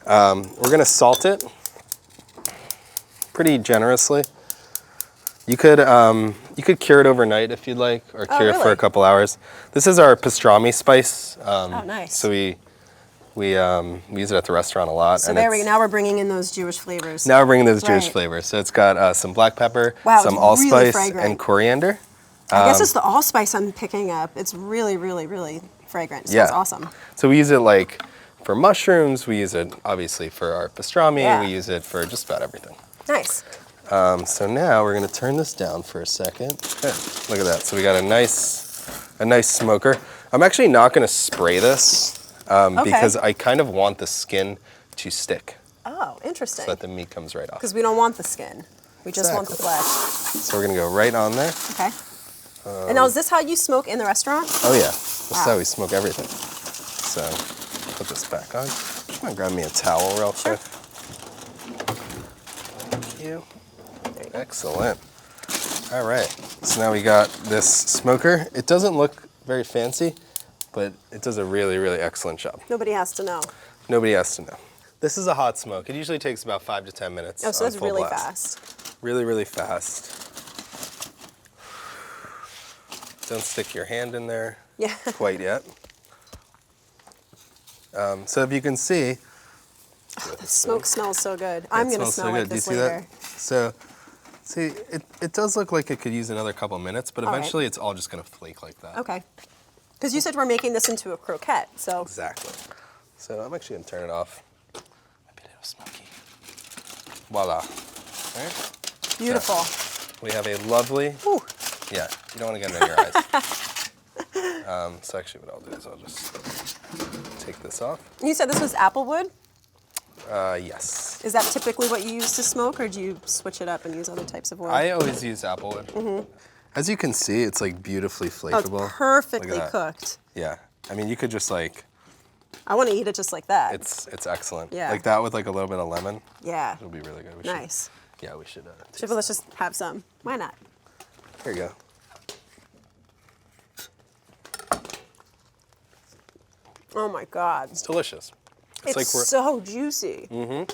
We're gonna salt it pretty generously. You could cure it overnight if you'd like, or cure it for a couple hours. This is our Pastrami Spice. Nice. So we use it at the restaurant a lot. So now we're bringing in those Jewish flavors. Now we're bringing those Jewish flavors. So it's got some black pepper, some allspice, and coriander. I guess it's the allspice I'm picking up. It's really, really, really fragrant. So it's awesome. So we use it like for mushrooms. We use it obviously for our pastrami. We use it for just about everything. Nice. So now we're gonna turn this down for a second. Good. Look at that. So we got a nice smoker. I'm actually not gonna spray this because I kind of want the skin to stick. Oh, interesting. So that the meat comes right off. Because we don't want the skin. We just want the flesh. So we're gonna go right on there. Okay. And now is this how you smoke in the restaurant? Oh yeah. This is how we smoke everything. So put this back on. Come on, grab me a towel real quick. Thank you. Excellent. All right, so now we got this smoker. It doesn't look very fancy, but it does a really, really excellent job. Nobody has to know. Nobody has to know. This is a hot smoke. It usually takes about 5 to 10 minutes. Oh, so it's really blast. fast. Really, really fast. Don't stick your hand in there quite yet. So if you can see, the smoke smells so good. I'm gonna smell like this later. So, see, it does look like it could use another couple minutes, but eventually it's all just gonna flake like that. Okay. Because you said we're making this into a croquette, so. Exactly. So I'm actually gonna turn it off. A bit of smoky. Voila. All right. Beautiful. So we have a lovely. Ooh. Yeah, you don't want to get it in your eyes. So actually, what I'll do is I'll just take this off. You said this was applewood? Yes. Is that typically what you use to smoke, or do you switch it up and use other types of wood? I always use applewood. Mm-hmm. As you can see, it's like beautifully flakeable. Oh, it's perfectly cooked. Yeah. I mean, you could just like. I want to eat it just like that. It's excellent. Yeah. Like that with like a little bit of lemon. Yeah. It'll be really good. Nice. Yeah, we should. Let's just have some. Why not? Here you go. Oh my God. It's delicious. It's like so juicy. Mm-hmm.